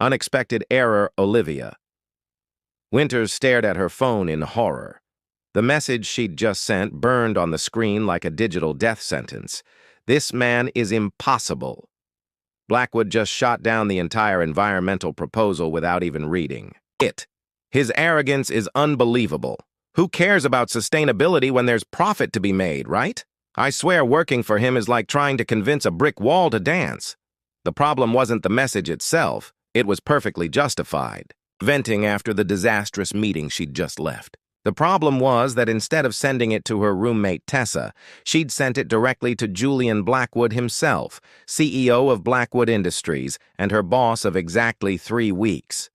Unexpected error, Olivia. Winters stared at her phone in horror. The message she'd just sent burned on the screen like a digital death sentence. This man is impossible. Blackwood just shot down the entire environmental proposal without even reading it. His arrogance is unbelievable. Who cares about sustainability when there's profit to be made, right? I swear working for him is like trying to convince a brick wall to dance. The problem wasn't the message itself. It was perfectly justified, venting after the disastrous meeting she'd just left. The problem was that instead of sending it to her roommate Tessa, she'd sent it directly to Julian Blackwood himself, CEO of Blackwood Industries and her boss of exactly 3 weeks.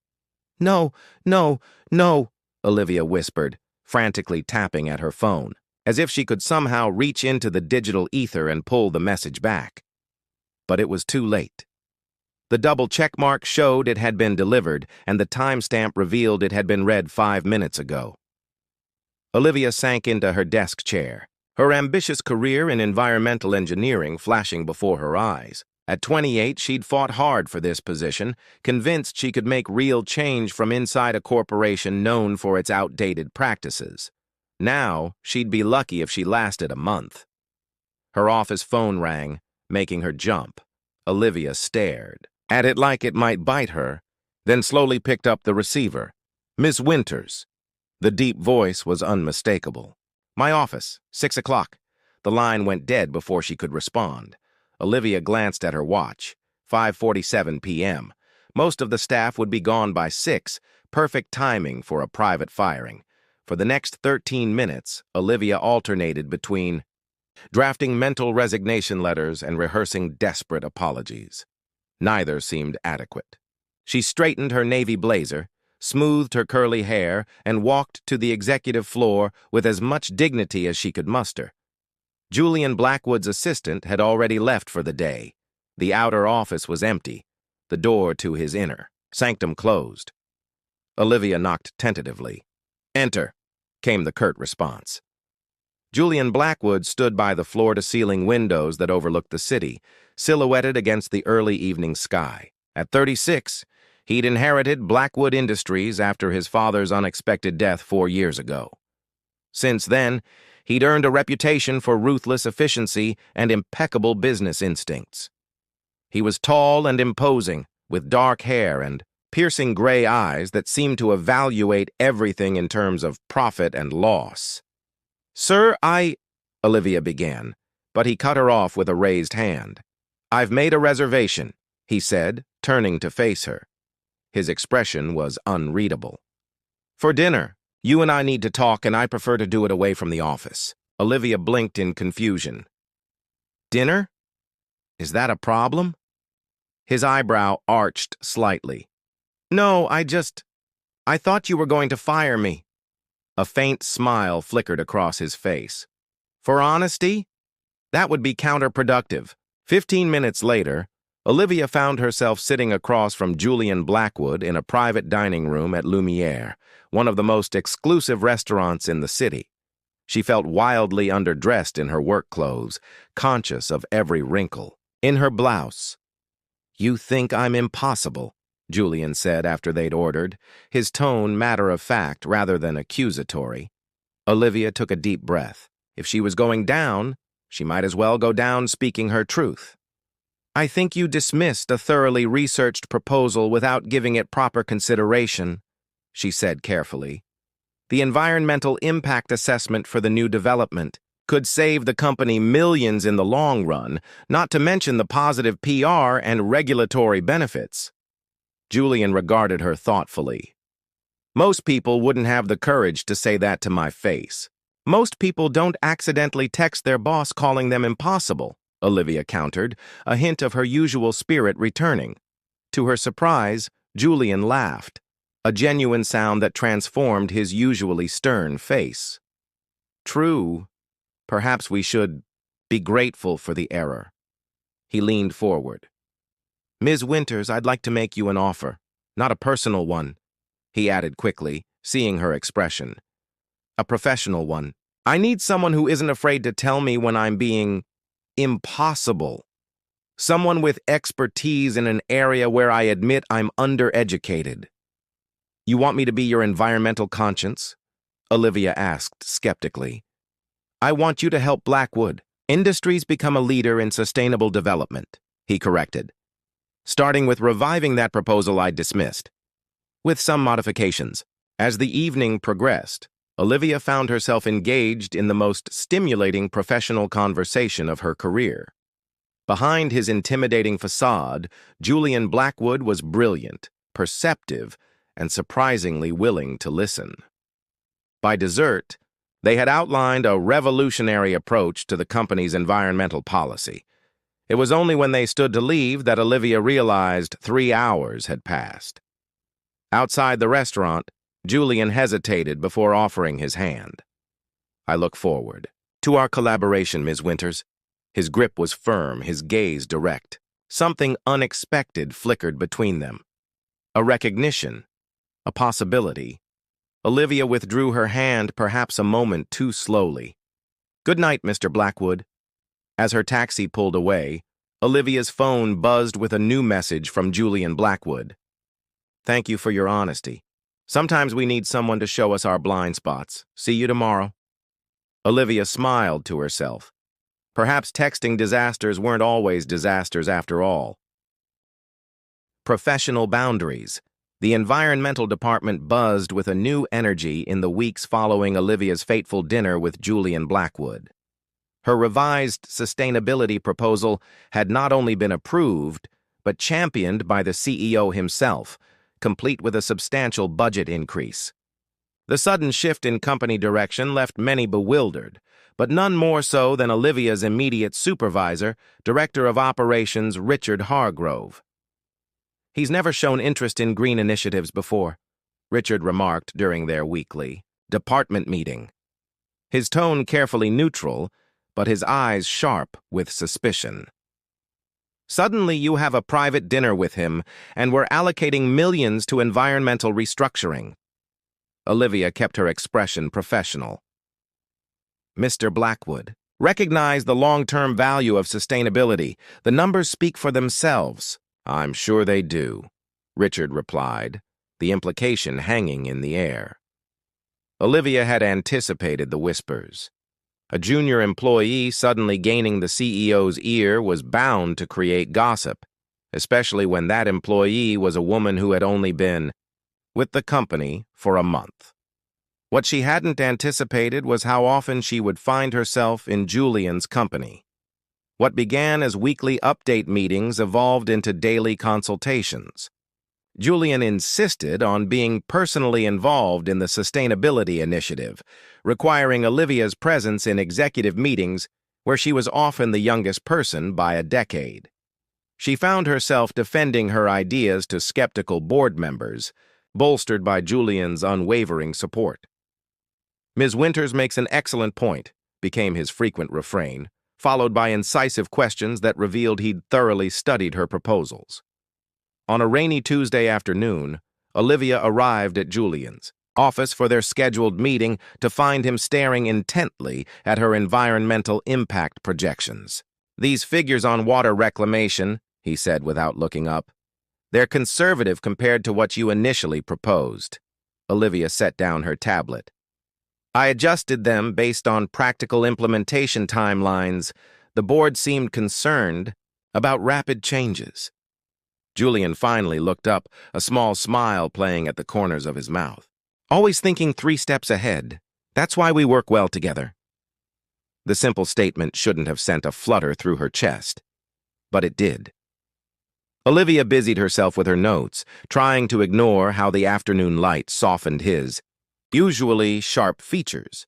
No, no, no, Olivia whispered, frantically tapping at her phone, as if she could somehow reach into the digital ether and pull the message back. But it was too late. The double checkmark showed it had been delivered, and the timestamp revealed it had been read 5 minutes ago. Olivia sank into her desk chair, her ambitious career in environmental engineering flashing before her eyes. At 28, she'd fought hard for this position, convinced she could make real change from inside a corporation known for its outdated practices. Now, she'd be lucky if she lasted a month. Her office phone rang, making her jump. Olivia stared at it like it might bite her, then slowly picked up the receiver. Miss Winters. The deep voice was unmistakable. My office, 6 o'clock. The line went dead before she could respond. Olivia glanced at her watch. 5:47 p.m. Most of the staff would be gone by 6, perfect timing for a private firing. For the next 13 minutes, Olivia alternated between drafting mental resignation letters and rehearsing desperate apologies. Neither seemed adequate. She straightened her navy blazer, smoothed her curly hair, and walked to the executive floor with as much dignity as she could muster. Julian Blackwood's assistant had already left for the day. The outer office was empty, the door to his inner sanctum closed. Olivia knocked tentatively. "Enter," came the curt response. Julian Blackwood stood by the floor-to-ceiling windows that overlooked the city, silhouetted against the early evening sky. At 36, he'd inherited Blackwood Industries after his father's unexpected death 4 years ago. Since then, he'd earned a reputation for ruthless efficiency and impeccable business instincts. He was tall and imposing, with dark hair and piercing gray eyes that seemed to evaluate everything in terms of profit and loss. "Sir, Olivia began, but he cut her off with a raised hand. "I've made a reservation," he said, turning to face her. His expression was unreadable. "For dinner. You and I need to talk, and I prefer to do it away from the office." Olivia blinked in confusion. "Dinner? Is that a problem?" His eyebrow arched slightly. "No, I thought you were going to fire me." A faint smile flickered across his face. "For honesty? That would be counterproductive." 15 minutes later, Olivia found herself sitting across from Julian Blackwood in a private dining room at Lumiere, one of the most exclusive restaurants in the city. She felt wildly underdressed in her work clothes, conscious of every wrinkle. In her blouse. "You think I'm impossible," Julian said after they'd ordered, his tone matter-of-fact rather than accusatory. Olivia took a deep breath. If she was going down, she might as well go down speaking her truth. "I think you dismissed a thoroughly researched proposal without giving it proper consideration," she said carefully. "The environmental impact assessment for the new development could save the company millions in the long run, not to mention the positive PR and regulatory benefits." Julian regarded her thoughtfully. "Most people wouldn't have the courage to say that to my face. Most people don't accidentally text their boss calling them impossible," Olivia countered, a hint of her usual spirit returning. To her surprise, Julian laughed, a genuine sound that transformed his usually stern face. "True. Perhaps we should be grateful for the error." He leaned forward. "Ms. Winters, I'd like to make you an offer. Not a personal one," he added quickly, seeing her expression. "A professional one. I need someone who isn't afraid to tell me when I'm being impossible." Someone with expertise in an area where I admit I'm undereducated. You want me to be your environmental conscience? Olivia asked skeptically. I want you to help Blackwood Industries become a leader in sustainable development, he corrected. Starting with reviving that proposal I dismissed, with some modifications. As the evening progressed, Olivia found herself engaged in the most stimulating professional conversation of her career. Behind his intimidating facade, Julian Blackwood was brilliant, perceptive, and surprisingly willing to listen. By dessert, they had outlined a revolutionary approach to the company's environmental policy. It was only when they stood to leave that Olivia realized 3 hours had passed. Outside the restaurant, Julian hesitated before offering his hand. I look forward to our collaboration, Ms. Winters. His grip was firm, his gaze direct. Something unexpected flickered between them. A recognition, a possibility. Olivia withdrew her hand perhaps a moment too slowly. Good night, Mr. Blackwood. As her taxi pulled away, Olivia's phone buzzed with a new message from Julian Blackwood. Thank you for your honesty. Sometimes we need someone to show us our blind spots. See you tomorrow. Olivia smiled to herself. Perhaps texting disasters weren't always disasters after all. Professional boundaries. The environmental department buzzed with a new energy in the weeks following Olivia's fateful dinner with Julian Blackwood. Her revised sustainability proposal had not only been approved, but championed by the CEO himself, complete with a substantial budget increase. The sudden shift in company direction left many bewildered, but none more so than Olivia's immediate supervisor, Director of Operations Richard Hargrove. He's never shown interest in green initiatives before, Richard remarked during their weekly department meeting. His tone carefully neutral, but his eyes sharp with suspicion. Suddenly you have a private dinner with him, and we're allocating millions to environmental restructuring. Olivia kept her expression professional. Mr. Blackwood, recognize the long-term value of sustainability. The numbers speak for themselves. I'm sure they do, Richard replied, the implication hanging in the air. Olivia had anticipated the whispers. A junior employee suddenly gaining the CEO's ear was bound to create gossip, especially when that employee was a woman who had only been with the company for a month. What she hadn't anticipated was how often she would find herself in Julian's company. What began as weekly update meetings evolved into daily consultations. Julian insisted on being personally involved in the sustainability initiative, requiring Olivia's presence in executive meetings where she was often the youngest person by a decade. She found herself defending her ideas to skeptical board members, bolstered by Julian's unwavering support. Ms. Winters makes an excellent point, became his frequent refrain, followed by incisive questions that revealed he'd thoroughly studied her proposals. On a rainy Tuesday afternoon, Olivia arrived at Julian's office for their scheduled meeting to find him staring intently at her environmental impact projections. These figures on water reclamation, he said without looking up, they're conservative compared to what you initially proposed. Olivia set down her tablet. I adjusted them based on practical implementation timelines. The board seemed concerned about rapid changes. Julian finally looked up, a small smile playing at the corners of his mouth. Always thinking 3 steps ahead. That's why we work well together. The simple statement shouldn't have sent a flutter through her chest, but it did. Olivia busied herself with her notes, trying to ignore how the afternoon light softened his usually sharp features.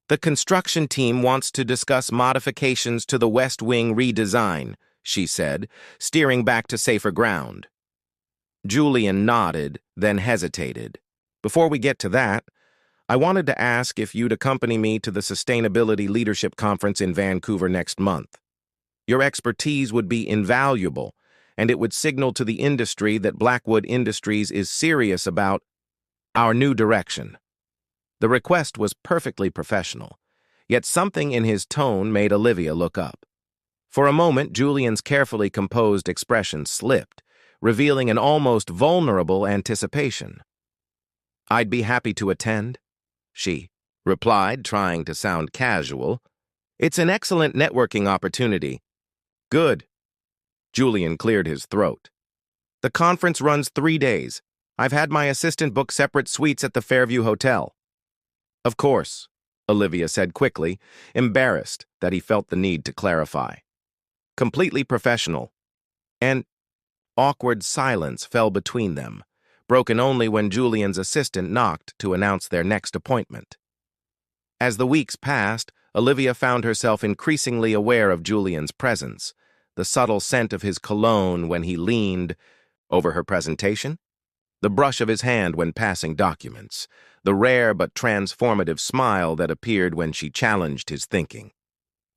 The construction team wants to discuss modifications to the West Wing redesign, she said, steering back to safer ground. Julian nodded, then hesitated. Before we get to that, I wanted to ask if you'd accompany me to the Sustainability Leadership Conference in Vancouver next month. Your expertise would be invaluable, and it would signal to the industry that Blackwood Industries is serious about our new direction. The request was perfectly professional, yet something in his tone made Olivia look up. For a moment, Julian's carefully composed expression slipped, revealing an almost vulnerable anticipation. "I'd be happy to attend," she replied, trying to sound casual. "It's an excellent networking opportunity." "Good." Julian cleared his throat. "The conference runs 3 days. I've had my assistant book separate suites at the Fairview Hotel." "Of course," Olivia said quickly, embarrassed that he felt the need to clarify. "Completely professional." An awkward silence fell between them, broken only when Julian's assistant knocked to announce their next appointment. As the weeks passed, Olivia found herself increasingly aware of Julian's presence, the subtle scent of his cologne when he leaned over her presentation, the brush of his hand when passing documents, the rare but transformative smile that appeared when she challenged his thinking.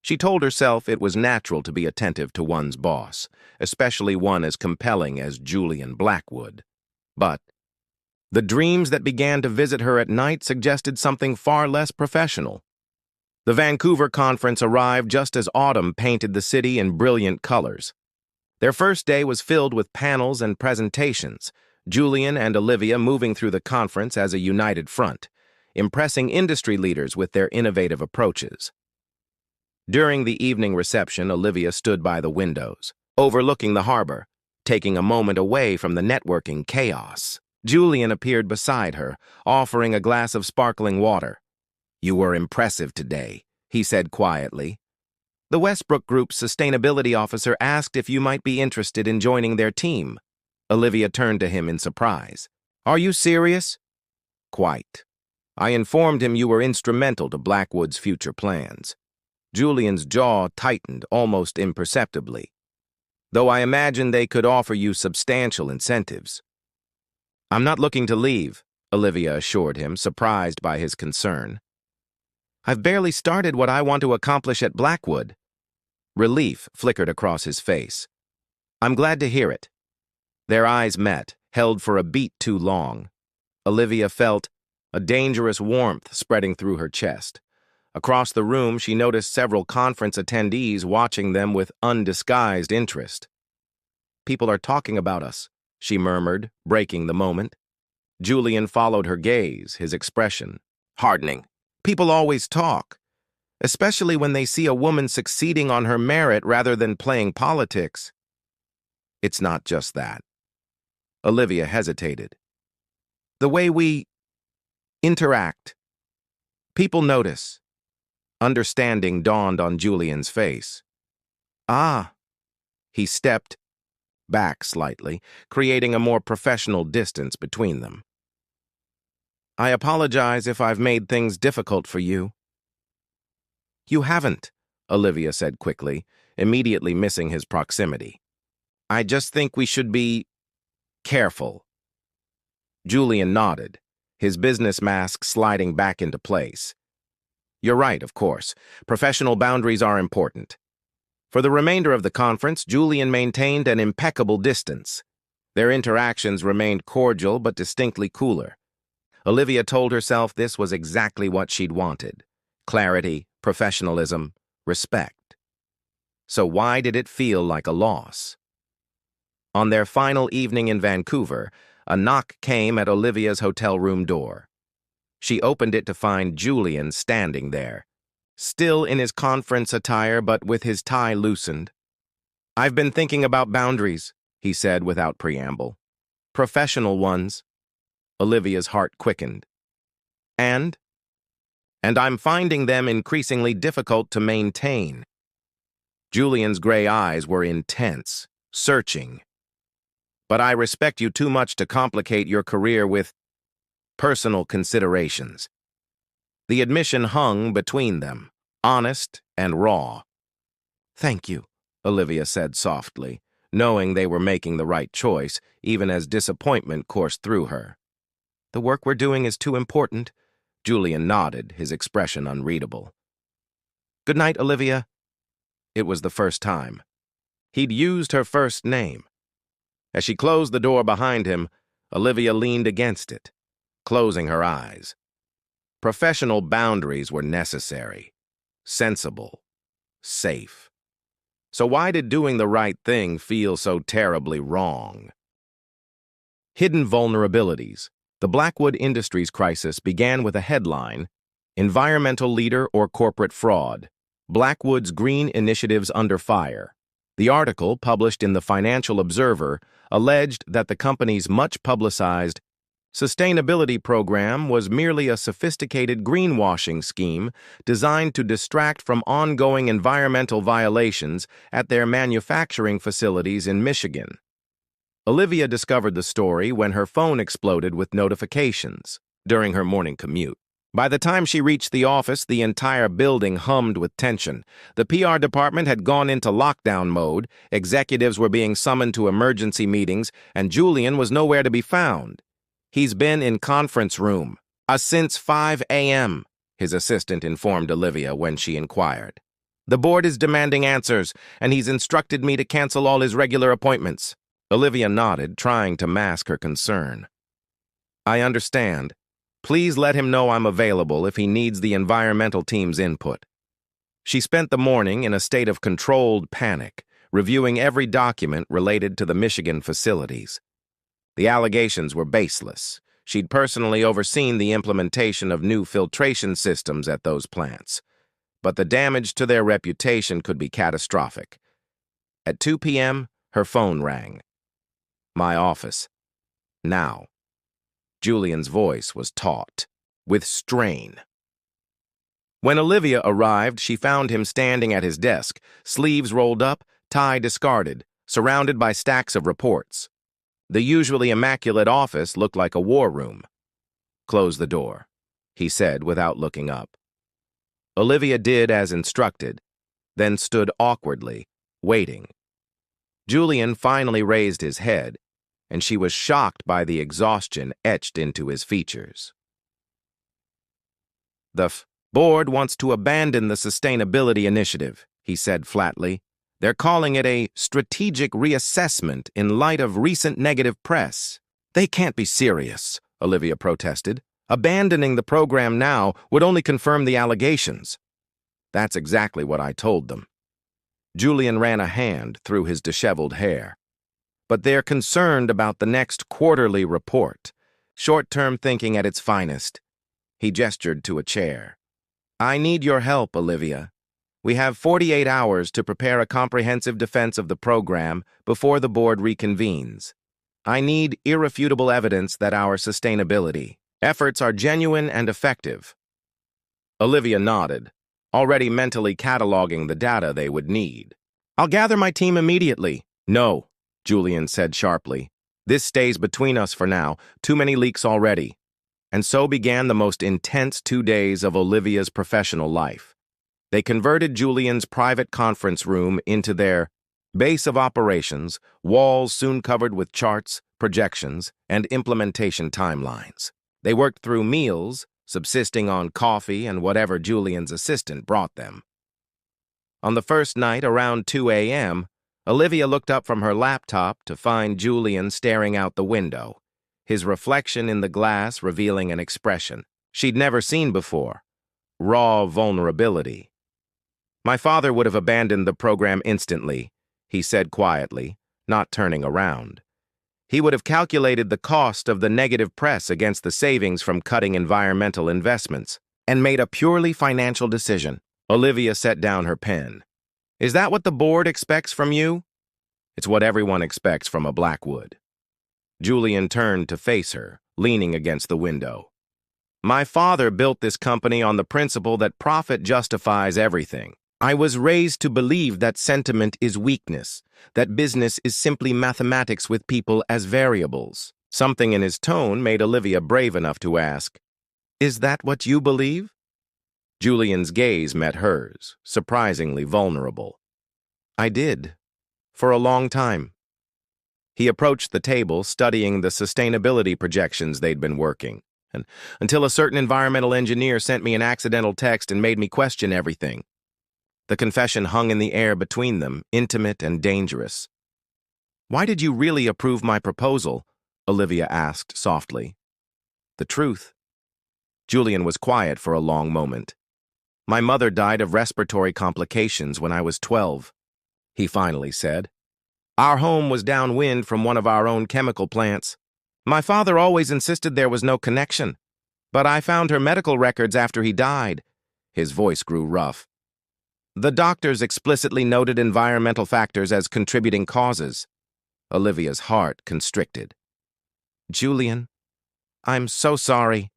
She told herself it was natural to be attentive to one's boss, especially one as compelling as Julian Blackwood. But the dreams that began to visit her at night suggested something far less professional. The Vancouver conference arrived just as autumn painted the city in brilliant colors. Their first day was filled with panels and presentations, Julian and Olivia moving through the conference as a united front, impressing industry leaders with their innovative approaches. During the evening reception, Olivia stood by the windows, overlooking the harbor, taking a moment away from the networking chaos. Julian appeared beside her, offering a glass of sparkling water. "You were impressive today," he said quietly. "The Westbrook Group's sustainability officer asked if you might be interested in joining their team." Olivia turned to him in surprise. "Are you serious?" "Quite. I informed him you were instrumental to Blackwood's future plans." Julian's jaw tightened almost imperceptibly. "Though I imagine they could offer you substantial incentives." "I'm not looking to leave," Olivia assured him, surprised by his concern. "I've barely started what I want to accomplish at Blackwood." Relief flickered across his face. "I'm glad to hear it." Their eyes met, held for a beat too long. Olivia felt a dangerous warmth spreading through her chest. Across the room, she noticed several conference attendees watching them with undisguised interest. "People are talking about us," she murmured, breaking the moment. Julian followed her gaze, his expression hardening. "People always talk, especially when they see a woman succeeding on her merit rather than playing politics." "It's not just that." Olivia hesitated. "The way we interact. People notice." Understanding dawned on Julian's face. "Ah." He stepped back slightly, creating a more professional distance between them. "I apologize if I've made things difficult for you." "You haven't," Olivia said quickly, immediately missing his proximity. "I just think we should be careful." Julian nodded, his business mask sliding back into place. "You're right, of course. Professional boundaries are important." For the remainder of the conference, Julian maintained an impeccable distance. Their interactions remained cordial but distinctly cooler. Olivia told herself this was exactly what she'd wanted: clarity, professionalism, respect. So why did it feel like a loss? On their final evening in Vancouver, a knock came at Olivia's hotel room door. She opened it to find Julian standing there, still in his conference attire but with his tie loosened. "I've been thinking about boundaries," he said without preamble. "Professional ones." Olivia's heart quickened. And I'm finding them increasingly difficult to maintain." Julian's gray eyes were intense, searching. "But I respect you too much to complicate your career with personal considerations." The admission hung between them, honest and raw. "Thank you," Olivia said softly, knowing they were making the right choice, even as disappointment coursed through her. "The work we're doing is too important." Julian nodded, his expression unreadable. "Good night, Olivia." It was the first time. He'd used her first name. As she closed the door behind him, Olivia leaned against it, closing her eyes. Professional boundaries were necessary, sensible, safe. So why did doing the right thing feel so terribly wrong? Hidden vulnerabilities. The Blackwood Industries crisis began with a headline, Environmental Leader or Corporate Fraud. Blackwood's Green Initiatives Under Fire. The article, published in the Financial Observer, alleged that the company's much-publicized sustainability program was merely a sophisticated greenwashing scheme designed to distract from ongoing environmental violations at their manufacturing facilities in Michigan. Olivia discovered the story when her phone exploded with notifications during her morning commute. By the time she reached the office, the entire building hummed with tension. The PR department had gone into lockdown mode, executives were being summoned to emergency meetings, and Julian was nowhere to be found. He's been in conference room since 5 a.m., his assistant informed Olivia when she inquired. The board is demanding answers, and he's instructed me to cancel all his regular appointments. Olivia nodded, trying to mask her concern. I understand. Please let him know I'm available if he needs the environmental team's input. She spent the morning in a state of controlled panic, reviewing every document related to the Michigan facilities. The allegations were baseless. She'd personally overseen the implementation of new filtration systems at those plants. But the damage to their reputation could be catastrophic. At 2 p.m., her phone rang. My office. Now. Julian's voice was taut, with strain. When Olivia arrived, she found him standing at his desk, sleeves rolled up, tie discarded, surrounded by stacks of reports. The usually immaculate office looked like a war room. Close the door, he said without looking up. Olivia did as instructed, then stood awkwardly, waiting. Julian finally raised his head, and she was shocked by the exhaustion etched into his features. The board wants to abandon the sustainability initiative, he said flatly. They're calling it a strategic reassessment in light of recent negative press. They can't be serious, Olivia protested. Abandoning the program now would only confirm the allegations. That's exactly what I told them. Julian ran a hand through his disheveled hair. But they're concerned about the next quarterly report. Short-term thinking at its finest. He gestured to a chair. I need your help, Olivia. We have 48 hours to prepare a comprehensive defense of the program before the board reconvenes. I need irrefutable evidence that our sustainability efforts are genuine and effective. Olivia nodded, already mentally cataloging the data they would need. I'll gather my team immediately. No, Julian said sharply. This stays between us for now. Too many leaks already. And so began the most intense 2 days of Olivia's professional life. They converted Julian's private conference room into their base of operations, walls soon covered with charts, projections, and implementation timelines. They worked through meals, subsisting on coffee and whatever Julian's assistant brought them. On the first night, around 2 a.m., Olivia looked up from her laptop to find Julian staring out the window, his reflection in the glass revealing an expression she'd never seen before, raw vulnerability. My father would have abandoned the program instantly, he said quietly, not turning around. He would have calculated the cost of the negative press against the savings from cutting environmental investments and made a purely financial decision. Olivia set down her pen. Is that what the board expects from you? It's what everyone expects from a Blackwood. Julian turned to face her, leaning against the window. My father built this company on the principle that profit justifies everything. I was raised to believe that sentiment is weakness, that business is simply mathematics with people as variables. Something in his tone made Olivia brave enough to ask, Is that what you believe? Julian's gaze met hers, surprisingly vulnerable. I did, for a long time. He approached the table, studying the sustainability projections they'd been working, and until a certain environmental engineer sent me an accidental text and made me question everything. The confession hung in the air between them, intimate and dangerous. Why did you really approve my proposal? Olivia asked softly. The truth. Julian was quiet for a long moment. My mother died of respiratory complications when I was 12. he finally said. Our home was downwind from one of our own chemical plants. My father always insisted there was no connection, but I found her medical records after he died. His voice grew rough. The doctors explicitly noted environmental factors as contributing causes. Olivia's heart constricted. Julian, I'm so sorry.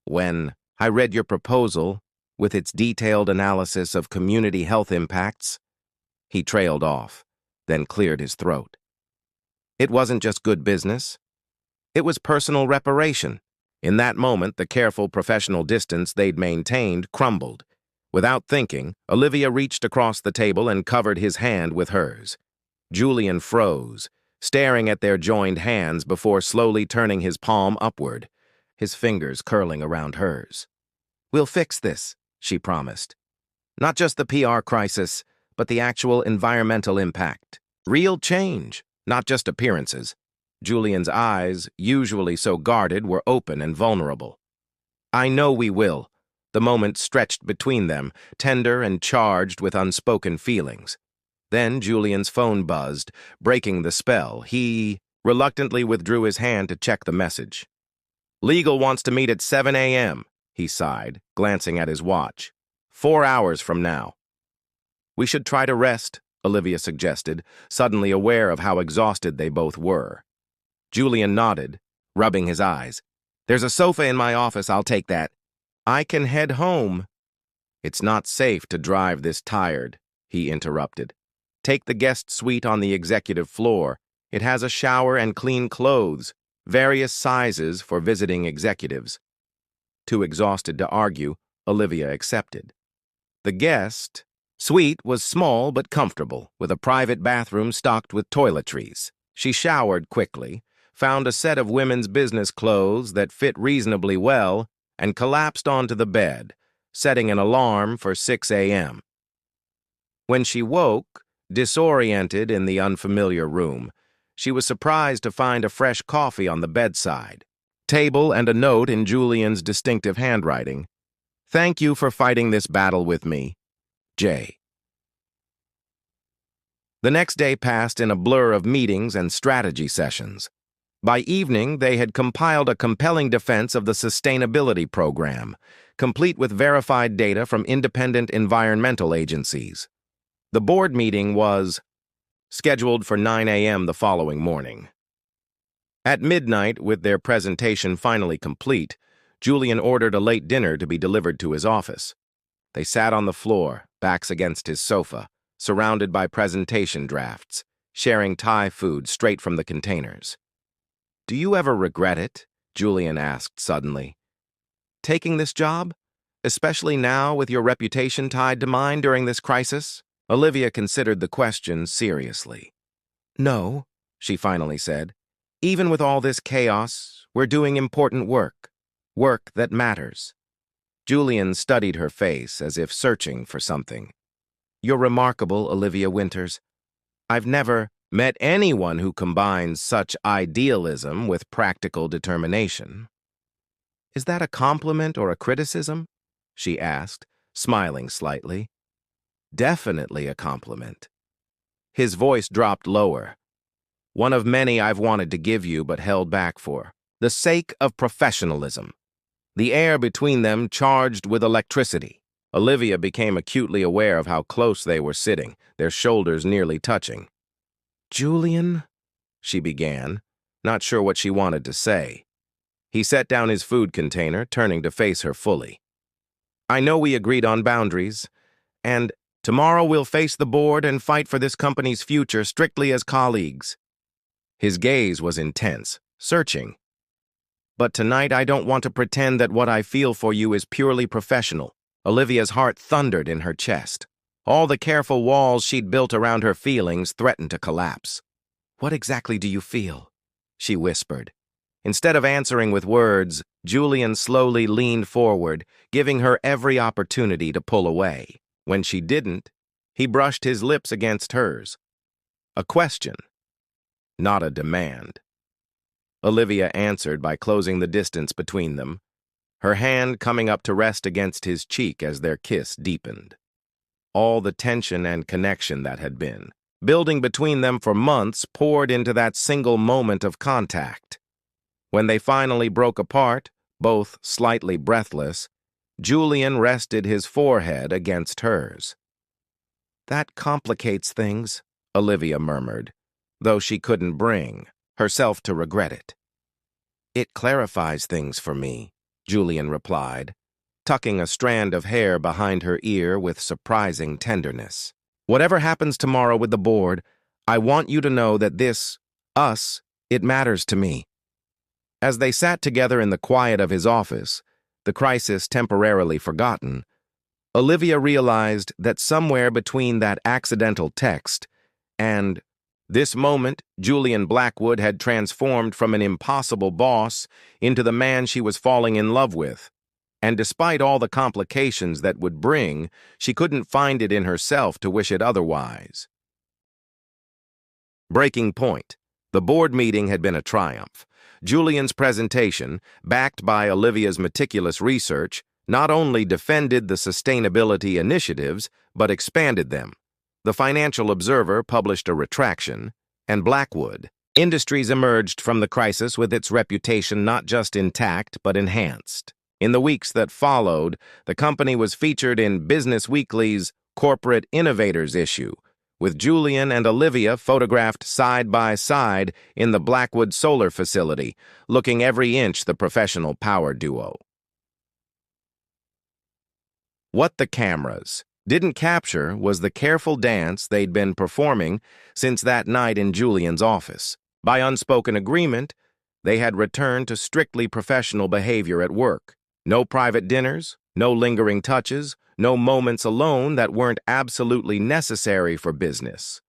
When I read your proposal, with its detailed analysis of community health impacts, he trailed off, then cleared his throat. It wasn't just good business. It was personal reparation. In that moment, the careful professional distance they'd maintained crumbled. Without thinking, Olivia reached across the table and covered his hand with hers. Julian froze, staring at their joined hands before slowly turning his palm upward, his fingers curling around hers. We'll fix this, she promised. Not just the PR crisis, but the actual environmental impact. Real change, not just appearances. Julian's eyes, usually so guarded, were open and vulnerable. I know we will. The moment stretched between them, tender and charged with unspoken feelings. Then Julian's phone buzzed, breaking the spell. He reluctantly withdrew his hand to check the message. Legal wants to meet at 7 a.m., he sighed, glancing at his watch. 4 hours from now. We should try to rest, Olivia suggested, suddenly aware of how exhausted they both were. Julian nodded, rubbing his eyes. There's a sofa in my office, I'll take that. I can head home. It's not safe to drive this tired, he interrupted. Take the guest suite on the executive floor. It has a shower and clean clothes, various sizes for visiting executives. Too exhausted to argue, Olivia accepted. The guest suite was small but comfortable, with a private bathroom stocked with toiletries. She showered quickly, found a set of women's business clothes that fit reasonably well, and collapsed onto the bed, setting an alarm for 6 a.m. When she woke, disoriented in the unfamiliar room, she was surprised to find a fresh coffee on the bedside, table, and a note in Julian's distinctive handwriting. Thank you for fighting this battle with me, Jay. The next day passed in a blur of meetings and strategy sessions. By evening, they had compiled a compelling defense of the sustainability program, complete with verified data from independent environmental agencies. The board meeting was scheduled for 9 a.m. the following morning. At midnight, with their presentation finally complete, Julian ordered a late dinner to be delivered to his office. They sat on the floor, backs against his sofa, surrounded by presentation drafts, sharing Thai food straight from the containers. Do you ever regret it? Julian asked suddenly. Taking this job? Especially now with your reputation tied to mine during this crisis? Olivia considered the question seriously. No, she finally said. Even with all this chaos, we're doing important work. Work that matters. Julian studied her face as if searching for something. You're remarkable, Olivia Winters. I've never met anyone who combines such idealism with practical determination. Is that a compliment or a criticism? She asked, smiling slightly. Definitely a compliment. His voice dropped lower. One of many I've wanted to give you but held back for the sake of professionalism. The air between them charged with electricity. Olivia became acutely aware of how close they were sitting, their shoulders nearly touching. Julian, she began, not sure what she wanted to say. He set down his food container, turning to face her fully. I know we agreed on boundaries, and tomorrow we'll face the board and fight for this company's future strictly as colleagues. His gaze was intense, searching. But tonight I don't want to pretend that what I feel for you is purely professional. Olivia's heart thundered in her chest. All the careful walls she'd built around her feelings threatened to collapse. What exactly do you feel? She whispered. Instead of answering with words, Julian slowly leaned forward, giving her every opportunity to pull away. When she didn't, he brushed his lips against hers. A question, not a demand. Olivia answered by closing the distance between them, her hand coming up to rest against his cheek as their kiss deepened. all the tension and connection that had been, building between them for months, poured into that single moment of contact. When they finally broke apart, both slightly breathless, Julian rested his forehead against hers. "That complicates things," Olivia murmured, though she couldn't bring herself to regret it. "It clarifies things for me," Julian replied, tucking a strand of hair behind her ear with surprising tenderness. "Whatever happens tomorrow with the board, I want you to know that it matters to me." As they sat together in the quiet of his office, the crisis temporarily forgotten, Olivia realized that somewhere between that accidental text and this moment, Julian Blackwood had transformed from an impossible boss into the man she was falling in love with. And despite all the complications that would bring, she couldn't find it in herself to wish it otherwise. Breaking point. The board meeting had been a triumph. Julian's presentation, backed by Olivia's meticulous research, not only defended the sustainability initiatives, but expanded them. The Financial Observer published a retraction, and Blackwood Industries emerged from the crisis with its reputation not just intact, but enhanced. In the weeks that followed, the company was featured in Business Weekly's Corporate Innovators issue, with Julian and Olivia photographed side by side in the Blackwood solar facility, looking every inch the professional power duo. What the cameras didn't capture was the careful dance they'd been performing since that night in Julian's office. By unspoken agreement, they had returned to strictly professional behavior at work. No private dinners, no lingering touches, no moments alone that weren't absolutely necessary for business.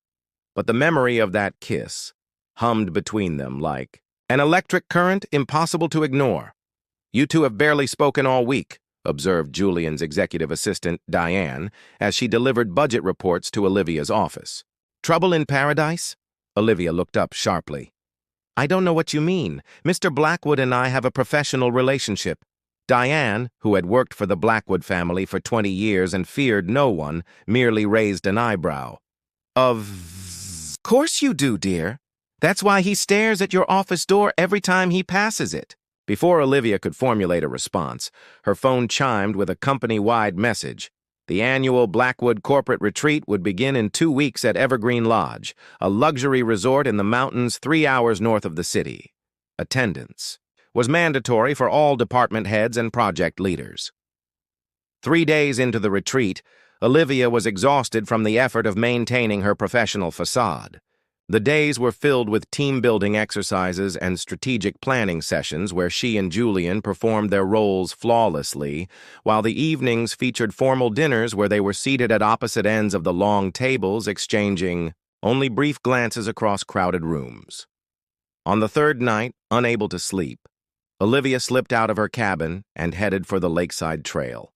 But the memory of that kiss hummed between them like an electric current impossible to ignore. "You two have barely spoken all week," observed Julian's executive assistant, Diane, as she delivered budget reports to Olivia's office. "Trouble in paradise?" Olivia looked up sharply. "I don't know what you mean. Mr. Blackwood and I have a professional relationship." Diane, who had worked for the Blackwood family for 20 years and feared no one, merely raised an eyebrow. "Of course you do, dear. That's why he stares at your office door every time he passes it." Before Olivia could formulate a response, her phone chimed with a company-wide message. The annual Blackwood corporate retreat would begin in 2 weeks at Evergreen Lodge, a luxury resort in the mountains 3 hours north of the city. Attendance was mandatory for all department heads and project leaders. 3 days into the retreat, Olivia was exhausted from the effort of maintaining her professional facade. The days were filled with team-building exercises and strategic planning sessions where she and Julian performed their roles flawlessly, while the evenings featured formal dinners where they were seated at opposite ends of the long tables, exchanging only brief glances across crowded rooms. On the third night, unable to sleep, Olivia slipped out of her cabin and headed for the lakeside trail.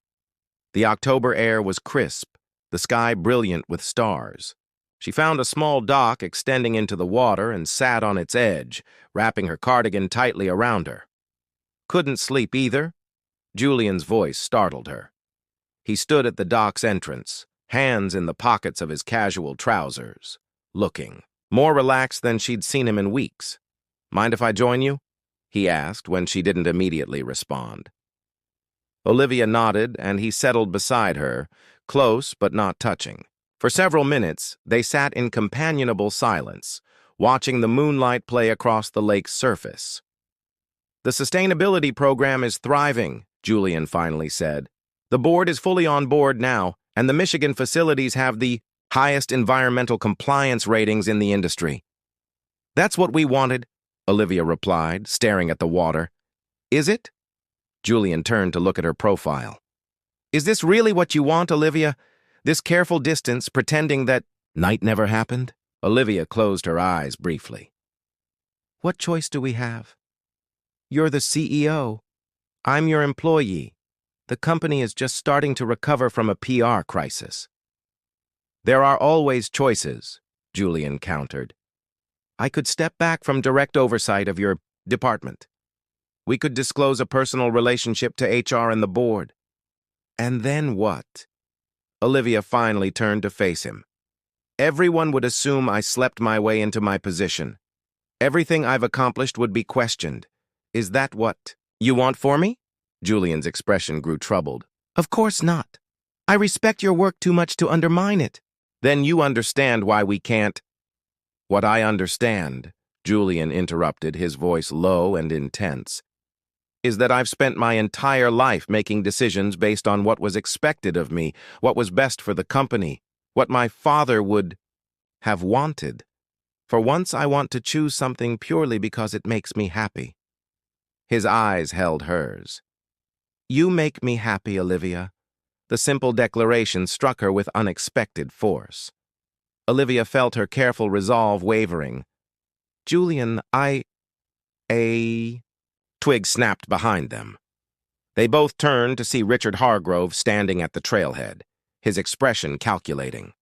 The October air was crisp, the sky brilliant with stars. She found a small dock extending into the water and sat on its edge, wrapping her cardigan tightly around her. "Couldn't sleep either?" Julian's voice startled her. He stood at the dock's entrance, hands in the pockets of his casual trousers, looking more relaxed than she'd seen him in weeks. "Mind if I join you?" he asked when she didn't immediately respond. Olivia nodded, and he settled beside her, close but not touching. For several minutes, they sat in companionable silence, watching the moonlight play across the lake's surface. "The sustainability program is thriving," Julian finally said. "The board is fully on board now, and the Michigan facilities have the highest environmental compliance ratings in the industry." "That's what we wanted," Olivia replied, staring at the water. "Is it?" Julian turned to look at her profile. "Is this really what you want, Olivia? This careful distance, pretending that night never happened?" Olivia closed her eyes briefly. "What choice do we have? You're the CEO. I'm your employee. The company is just starting to recover from a PR crisis." "There are always choices," Julian countered. "I could step back from direct oversight of your department. We could disclose a personal relationship to HR and the board." "And then what?" Olivia finally turned to face him. Everyone would assume I slept my way into my position. Everything I've accomplished would be questioned. Is that what you want for me? Julian's expression grew troubled. Of course not. I respect your work too much to undermine it. Then you understand why we can't. What I understand, Julian interrupted, his voice low and intense, is that I've spent my entire life making decisions based on what was expected of me, what was best for the company, what my father would have wanted. For once, I want to choose something purely because it makes me happy. His eyes held hers. You make me happy, Olivia. The simple declaration struck her with unexpected force. Olivia felt her careful resolve wavering. Julian, A twig snapped behind them. They both turned to see Richard Hargrove standing at the trailhead, his expression calculating.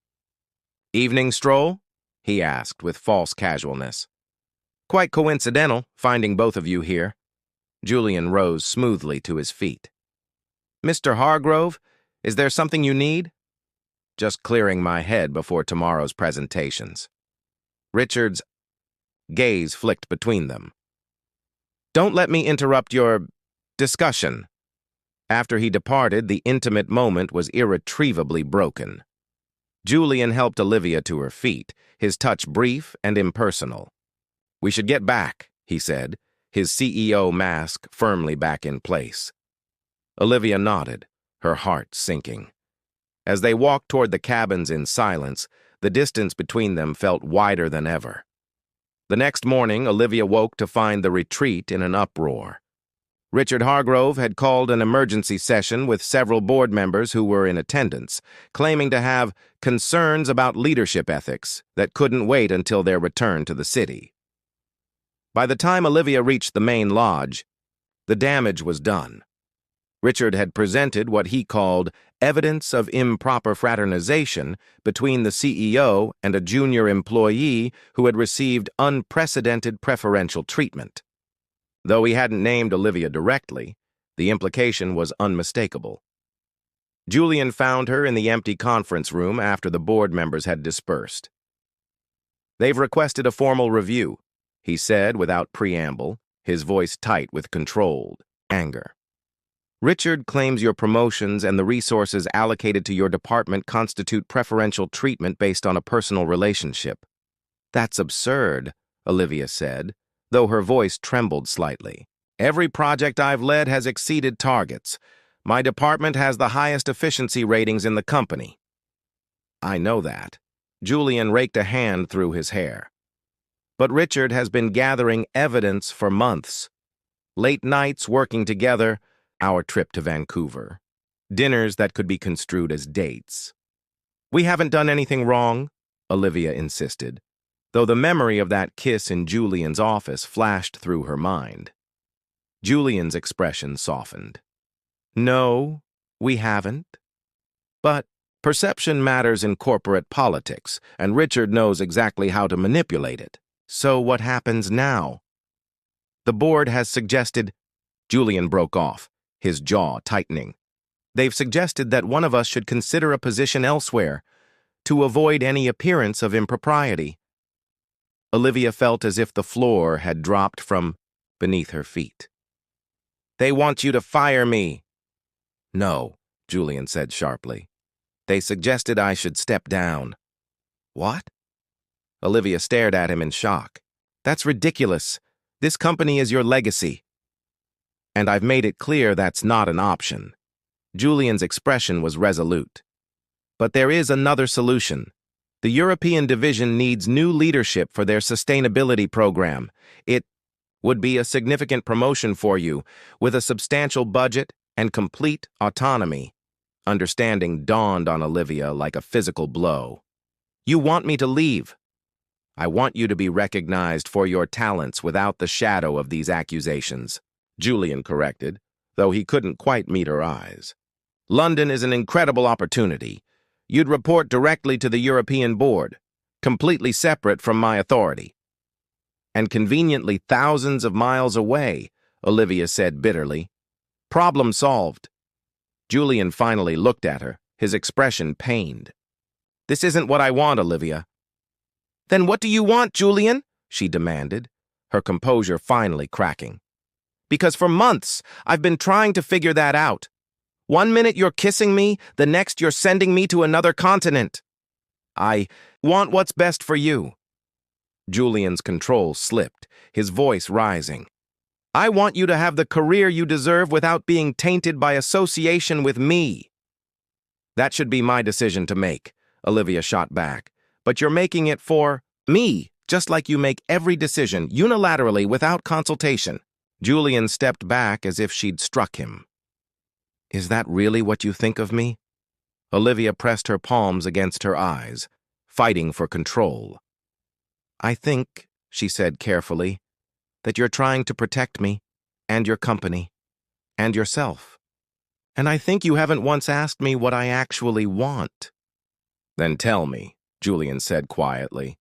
Evening stroll? He asked with false casualness. Quite coincidental, finding both of you here. Julian rose smoothly to his feet. Mr. Hargrove, is there something you need? Just clearing my head before tomorrow's presentations. Richard's gaze flicked between them. Don't let me interrupt your discussion. After he departed, the intimate moment was irretrievably broken. Julian helped Olivia to her feet, his touch brief and impersonal. We should get back, he said, his CEO mask firmly back in place. Olivia nodded, her heart sinking. As they walked toward the cabins in silence, the distance between them felt wider than ever. The next morning, Olivia woke to find the retreat in an uproar. Richard Hargrove had called an emergency session with several board members who were in attendance, claiming to have concerns about leadership ethics that couldn't wait until their return to the city. By the time Olivia reached the main lodge, the damage was done. Richard had presented what he called evidence of improper fraternization between the CEO and a junior employee who had received unprecedented preferential treatment. Though he hadn't named Olivia directly, the implication was unmistakable. Julian found her in the empty conference room after the board members had dispersed. They've requested a formal review, he said without preamble, his voice tight with controlled anger. Richard claims your promotions and the resources allocated to your department constitute preferential treatment based on a personal relationship. That's absurd, Olivia said, though her voice trembled slightly. Every project I've led has exceeded targets. My department has the highest efficiency ratings in the company. I know that. Julian raked a hand through his hair. But Richard has been gathering evidence for months. Late nights working together, our trip to Vancouver. Dinners that could be construed as dates. We haven't done anything wrong, Olivia insisted, though the memory of that kiss in Julian's office flashed through her mind. Julian's expression softened. No, we haven't. But perception matters in corporate politics, and Richard knows exactly how to manipulate it. So what happens now? The board has suggested... Julian broke off, his jaw tightening. They've suggested that one of us should consider a position elsewhere to avoid any appearance of impropriety. Olivia felt as if the floor had dropped from beneath her feet. They want you to fire me. No, Julian said sharply. They suggested I should step down. What? Olivia stared at him in shock. That's ridiculous. This company is your legacy. And I've made it clear that's not an option. Julian's expression was resolute. But there is another solution. The European division needs new leadership for their sustainability program. It would be a significant promotion for you, with a substantial budget and complete autonomy. Understanding dawned on Olivia like a physical blow. You want me to leave? I want you to be recognized for your talents without the shadow of these accusations, Julian corrected, though he couldn't quite meet her eyes. London is an incredible opportunity. You'd report directly to the European board, completely separate from my authority. And conveniently thousands of miles away, Olivia said bitterly. Problem solved. Julian finally looked at her, his expression pained. "This isn't what I want, Olivia." "Then what do you want, Julian?" she demanded, her composure finally cracking. "Because for months, I've been trying to figure that out. One minute you're kissing me, the next you're sending me to another continent. I want what's best for you." Julian's control slipped, his voice rising. "I want you to have the career you deserve without being tainted by association with me." "That should be my decision to make," Olivia shot back. "But you're making it for me, just like you make every decision unilaterally without consultation." Julian stepped back as if she'd struck him. "Is that really what you think of me?" Olivia pressed her palms against her eyes, fighting for control. "I think," she said carefully, "that you're trying to protect me, and your company, and yourself. And I think you haven't once asked me what I actually want." "Then tell me," Julian said quietly.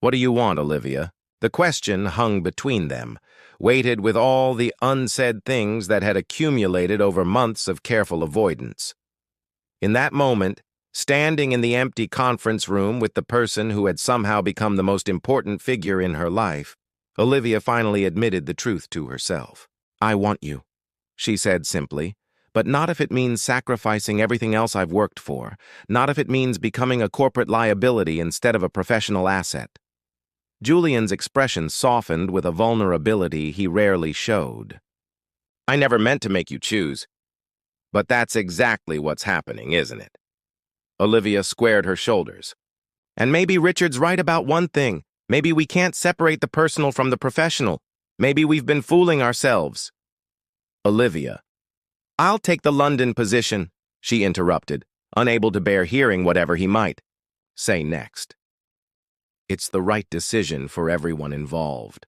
"What do you want, Olivia?" The question hung between them, weighted with all the unsaid things that had accumulated over months of careful avoidance. In that moment, standing in the empty conference room with the person who had somehow become the most important figure in her life, Olivia finally admitted the truth to herself. "I want you," she said simply, "but not if it means sacrificing everything else I've worked for, not if it means becoming a corporate liability instead of a professional asset." Julian's expression softened with a vulnerability he rarely showed. "I never meant to make you choose. But that's exactly what's happening, isn't it?" Olivia squared her shoulders. "And maybe Richard's right about one thing. Maybe we can't separate the personal from the professional. Maybe we've been fooling ourselves." "Olivia." "I'll take the London position," she interrupted, unable to bear hearing whatever he might say next. "It's the right decision for everyone involved."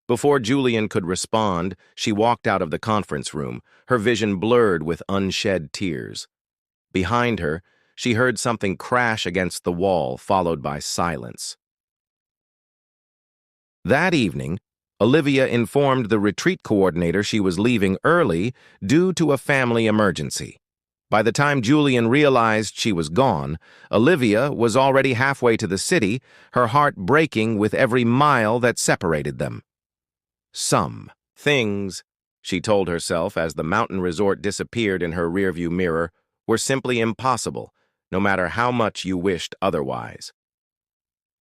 Before Julian could respond, she walked out of the conference room, her vision blurred with unshed tears. Behind her, she heard something crash against the wall, followed by silence. That evening, Olivia informed the retreat coordinator she was leaving early due to a family emergency. By the time Julian realized she was gone, Olivia was already halfway to the city, her heart breaking with every mile that separated them. "Some things," she told herself as the mountain resort disappeared in her rearview mirror, "were simply impossible, no matter how much you wished otherwise."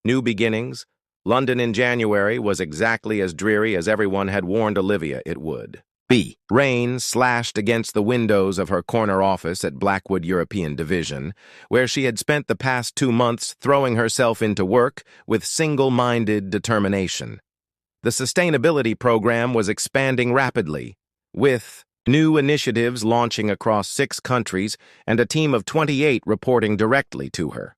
New beginnings. London in January was exactly as dreary as everyone had warned Olivia it would be. Rain slashed against the windows of her corner office at Blackwood European Division, where she had spent the past 2 months throwing herself into work with single-minded determination. The sustainability program was expanding rapidly, with new initiatives launching across 6 countries and a team of 28 reporting directly to her.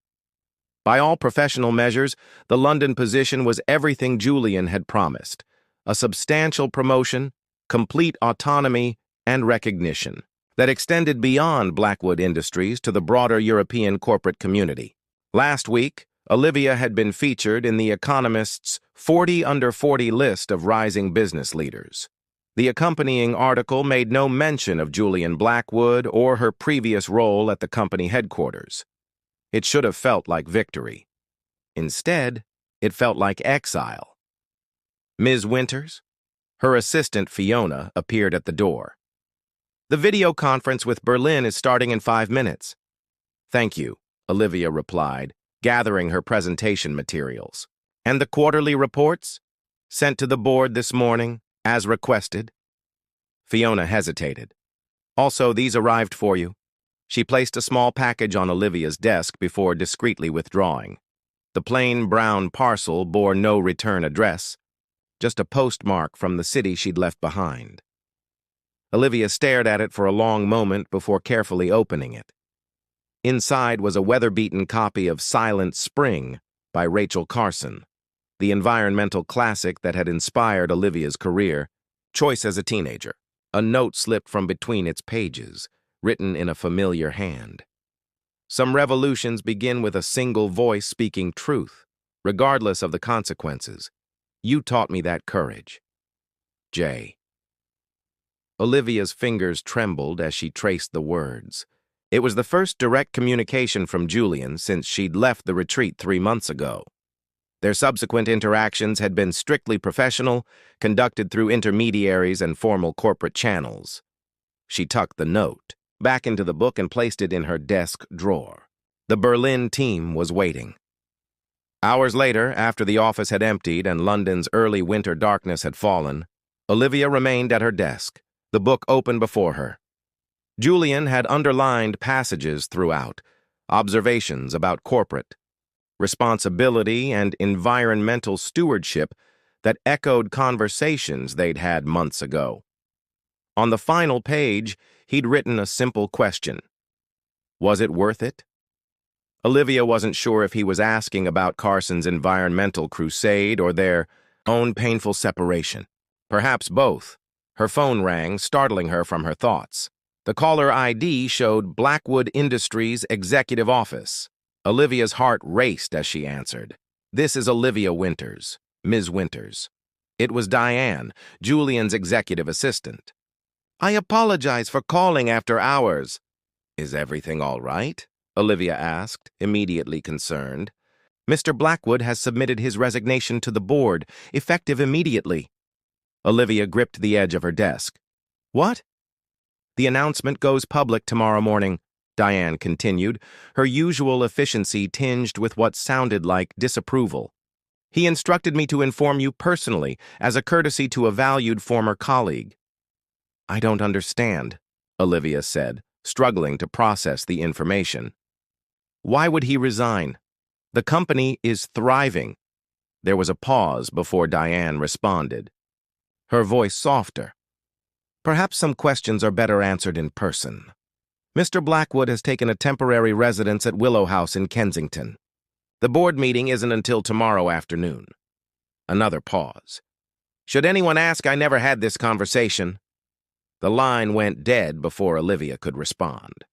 By all professional measures, the London position was everything Julian had promised: a substantial promotion, complete autonomy, and recognition that extended beyond Blackwood Industries to the broader European corporate community. Last week, Olivia had been featured in The Economist's 40 Under 40 list of rising business leaders. The accompanying article made no mention of Julian Blackwood or her previous role at the company headquarters. It should have felt like victory. Instead, it felt like exile. Ms. Winters, her assistant Fiona, appeared at the door. "The video conference with Berlin is starting in 5 minutes. "Thank you," Olivia replied, gathering her presentation materials. "And the quarterly reports? Sent to the board this morning, as requested." Fiona hesitated. "Also, these arrived for you." She placed a small package on Olivia's desk before discreetly withdrawing. The plain brown parcel bore no return address, just a postmark from the city she'd left behind. Olivia stared at it for a long moment before carefully opening it. Inside was a weather-beaten copy of Silent Spring by Rachel Carson, the environmental classic that had inspired Olivia's career, choice as a teenager. A note slipped from between its pages, written in a familiar hand. "Some revolutions begin with a single voice speaking truth, regardless of the consequences. You taught me that courage. J." Olivia's fingers trembled as she traced the words. It was the first direct communication from Julian since she'd left the retreat 3 months ago. Their subsequent interactions had been strictly professional, conducted through intermediaries and formal corporate channels. She tucked the note back into the book and placed it in her desk drawer. The Berlin team was waiting. Hours later, after the office had emptied and London's early winter darkness had fallen, Olivia remained at her desk, the book open before her. Julian had underlined passages throughout, observations about corporate responsibility and environmental stewardship that echoed conversations they'd had months ago. On the final page, he'd written a simple question. Was it worth it? Olivia wasn't sure if he was asking about Carson's environmental crusade or their own painful separation. Perhaps both. Her phone rang, startling her from her thoughts. The caller ID showed Blackwood Industries Executive Office. Olivia's heart raced as she answered. "This is Olivia Winters, Ms. Winters." It was Diane, Julian's executive assistant. "I apologize for calling after hours." "Is everything all right?" Olivia asked, immediately concerned. "Mr. Blackwood has submitted his resignation to the board, effective immediately." Olivia gripped the edge of her desk. "What?" "The announcement goes public tomorrow morning," Diane continued, her usual efficiency tinged with what sounded like disapproval. "He instructed me to inform you personally, as a courtesy to a valued former colleague." "I don't understand," Olivia said, struggling to process the information. "Why would he resign? The company is thriving." There was a pause before Diane responded, her voice softer. "Perhaps some questions are better answered in person. Mr. Blackwood has taken a temporary residence at Willow House in Kensington. The board meeting isn't until tomorrow afternoon." Another pause. "Should anyone ask, I never had this conversation." The line went dead before Olivia could respond.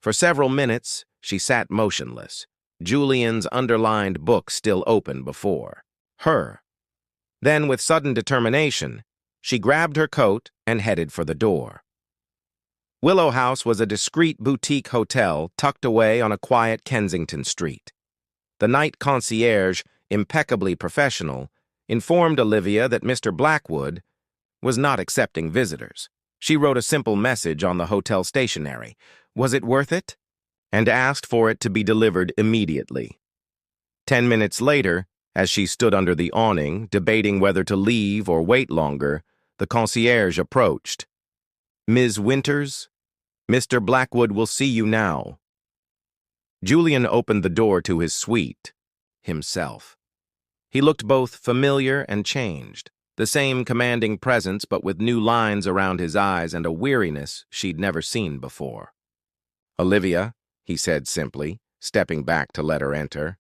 For several minutes, she sat motionless, Julian's underlined book still open before her. Then, with sudden determination, she grabbed her coat and headed for the door. Willow House was a discreet boutique hotel tucked away on a quiet Kensington street. The night concierge, impeccably professional, informed Olivia that Mr. Blackwood was not accepting visitors. She wrote a simple message on the hotel stationery. Was it worth it? And asked for it to be delivered immediately. 10 minutes later, as she stood under the awning, debating whether to leave or wait longer, the concierge approached. "Ms. Winters, Mr. Blackwood will see you now." Julian opened the door to his suite, himself. He looked both familiar and changed, the same commanding presence but with new lines around his eyes and a weariness she'd never seen before. "Olivia," he said simply, stepping back to let her enter.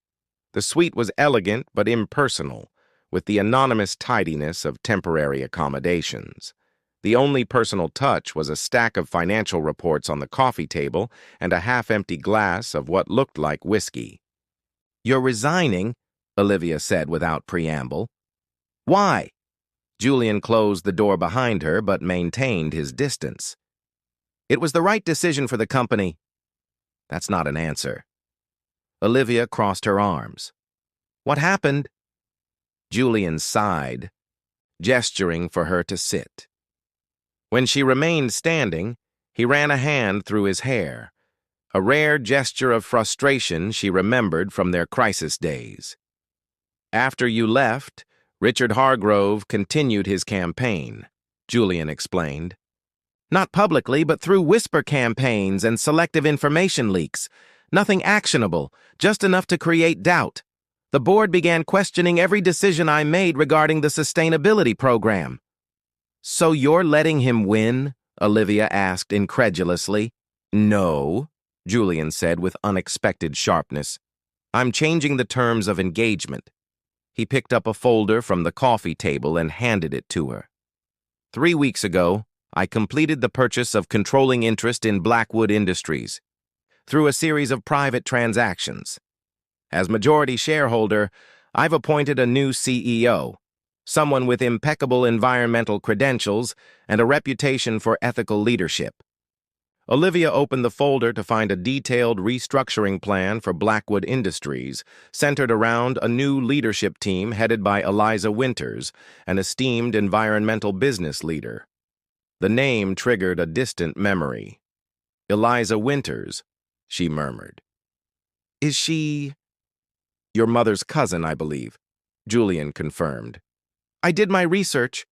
The suite was elegant but impersonal, with the anonymous tidiness of temporary accommodations. The only personal touch was a stack of financial reports on the coffee table and a half-empty glass of what looked like whiskey. "You're resigning," Olivia said without preamble. "Why?" Julian closed the door behind her but maintained his distance. "It was the right decision for the company." "That's not an answer." Olivia crossed her arms. "What happened?" Julian sighed, gesturing for her to sit. When she remained standing, he ran a hand through his hair, a rare gesture of frustration she remembered from their crisis days. "After you left, Richard Hargrove continued his campaign," Julian explained. "Not publicly, but through whisper campaigns and selective information leaks. Nothing actionable, just enough to create doubt. The board began questioning every decision I made regarding the sustainability program." "So you're letting him win?" Olivia asked incredulously. "No," Julian said with unexpected sharpness. "I'm changing the terms of engagement." He picked up a folder from the coffee table and handed it to her. 3 weeks ago, I completed the purchase of controlling interest in Blackwood Industries through a series of private transactions. As majority shareholder, I've appointed a new CEO, someone with impeccable environmental credentials and a reputation for ethical leadership. Olivia opened the folder to find a detailed restructuring plan for Blackwood Industries, centered around a new leadership team headed by Eliza Winters, an esteemed environmental business leader. The name triggered a distant memory. Eliza Winters, she murmured. Is she... Your mother's cousin, I believe, Julian confirmed. I did my research.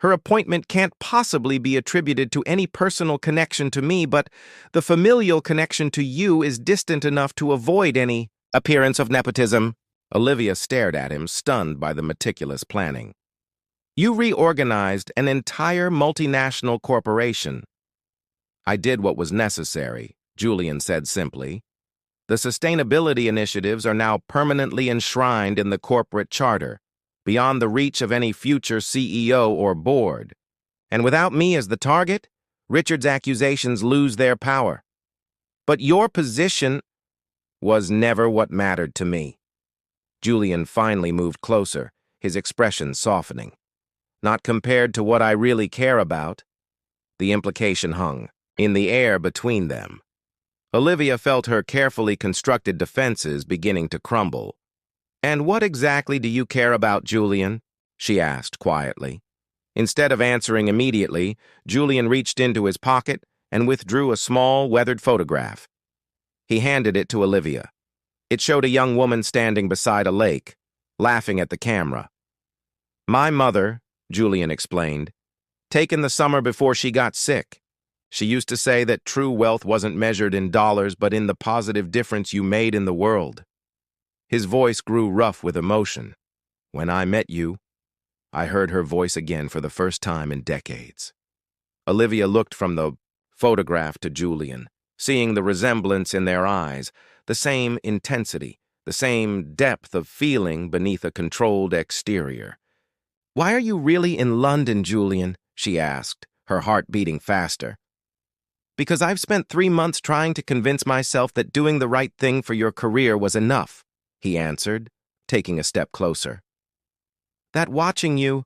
Her appointment can't possibly be attributed to any personal connection to me, but the familial connection to you is distant enough to avoid any appearance of nepotism. Olivia stared at him, stunned by the meticulous planning. You reorganized an entire multinational corporation. I did what was necessary, Julian said simply. The sustainability initiatives are now permanently enshrined in the corporate charter, beyond the reach of any future CEO or board. And without me as the target, Richard's accusations lose their power. But your position was never what mattered to me. Julian finally moved closer, his expression softening. Not compared to what I really care about. The implication hung in the air between them. Olivia felt her carefully constructed defenses beginning to crumble. And what exactly do you care about, Julian? She asked quietly. Instead of answering immediately, Julian reached into his pocket and withdrew a small, weathered photograph. He handed it to Olivia. It showed a young woman standing beside a lake, laughing at the camera. My mother, Julian explained, taken the summer before she got sick. She used to say that true wealth wasn't measured in dollars but in the positive difference you made in the world. His voice grew rough with emotion. When I met you, I heard her voice again for the first time in decades. Olivia looked from the photograph to Julian, seeing the resemblance in their eyes, the same intensity, the same depth of feeling beneath a controlled exterior. Why are you really in London, Julian? She asked, her heart beating faster. Because I've spent 3 months trying to convince myself that doing the right thing for your career was enough, he answered, taking a step closer. That watching you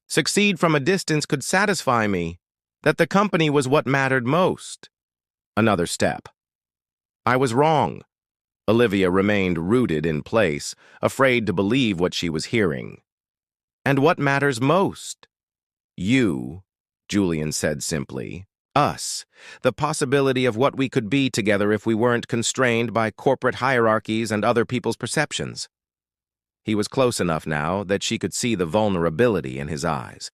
succeed from a distance could satisfy me, that the company was what mattered most. Another step. I was wrong. Olivia remained rooted in place, afraid to believe what she was hearing. And what matters most? You, Julian said simply. Us, the possibility of what we could be together if we weren't constrained by corporate hierarchies and other people's perceptions. He was close enough now that she could see the vulnerability in his eyes.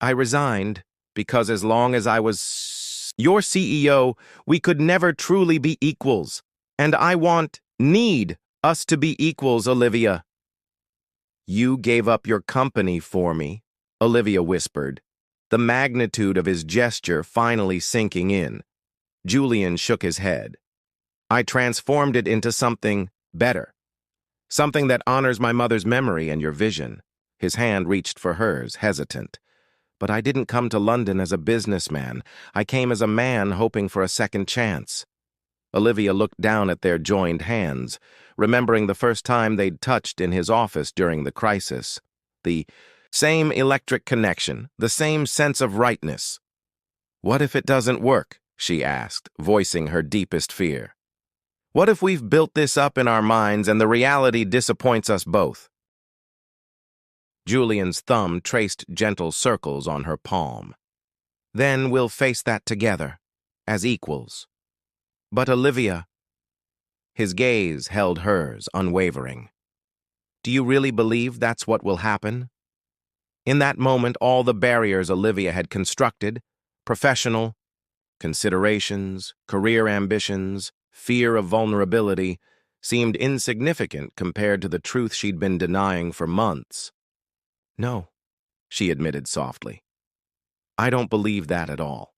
I resigned because as long as I was your CEO, we could never truly be equals. And I need us to be equals, Olivia. You gave up your company for me, Olivia whispered, the magnitude of his gesture finally sinking in. Julian shook his head. I transformed it into something better. Something that honors my mother's memory and your vision. His hand reached for hers, hesitant. But I didn't come to London as a businessman. I came as a man hoping for a second chance. Olivia looked down at their joined hands, remembering the first time they'd touched in his office during the crisis. The same electric connection, the same sense of rightness. What if it doesn't work? She asked, voicing her deepest fear. What if we've built this up in our minds and the reality disappoints us both? Julian's thumb traced gentle circles on her palm. Then we'll face that together, as equals. But Olivia... His gaze held hers, unwavering. Do you really believe that's what will happen? In that moment, all the barriers Olivia had constructed, professional, considerations, career ambitions, fear of vulnerability, seemed insignificant compared to the truth she'd been denying for months. No, she admitted softly. I don't believe that at all.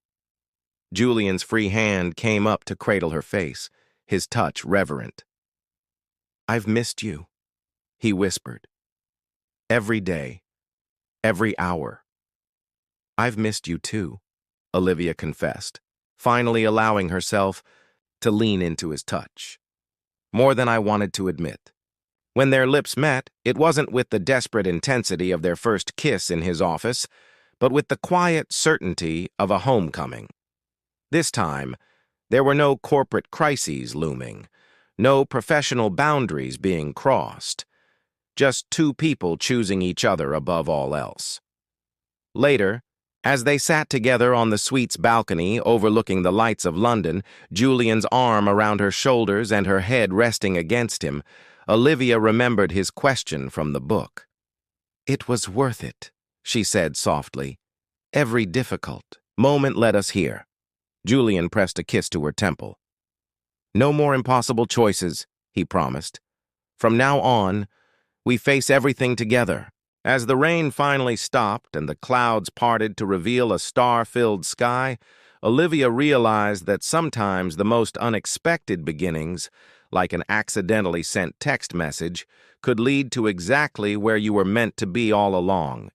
Julian's free hand came up to cradle her face, his touch reverent. I've missed you, he whispered. Every day, every hour. I've missed you too, Olivia confessed, finally allowing herself to lean into his touch. More than I wanted to admit. When their lips met, it wasn't with the desperate intensity of their first kiss in his office, but with the quiet certainty of a homecoming. This time, there were no corporate crises looming, no professional boundaries being crossed, just two people choosing each other above all else. Later, as they sat together on the suite's balcony overlooking the lights of London, Julian's arm around her shoulders and her head resting against him, Olivia remembered his question from the book. "It was worth it," she said softly. "Every difficult moment led us here." Julian pressed a kiss to her temple. "No more impossible choices," he promised. "From now on, we face everything together." As the rain finally stopped and the clouds parted to reveal a star-filled sky, Olivia realized that sometimes the most unexpected beginnings, like an accidentally sent text message, could lead to exactly where you were meant to be all along,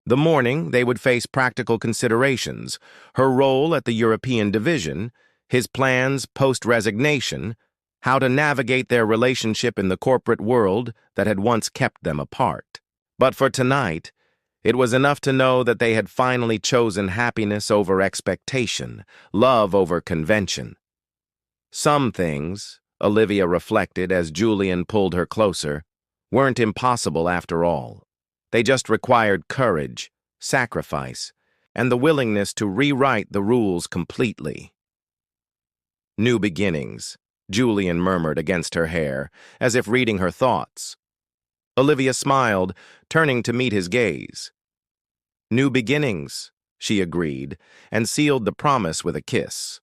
The morning, they would face practical considerations, her role at the European division, his plans post-resignation, how to navigate their relationship in the corporate world that had once kept them apart. But for tonight, it was enough to know that they had finally chosen happiness over expectation, love over convention. Some things, Olivia reflected as Julian pulled her closer, weren't impossible after all. They just required courage, sacrifice, and the willingness to rewrite the rules completely. "New beginnings," Julian murmured against her hair, as if reading her thoughts. Olivia smiled, turning to meet his gaze. "New beginnings," she agreed, and sealed the promise with a kiss.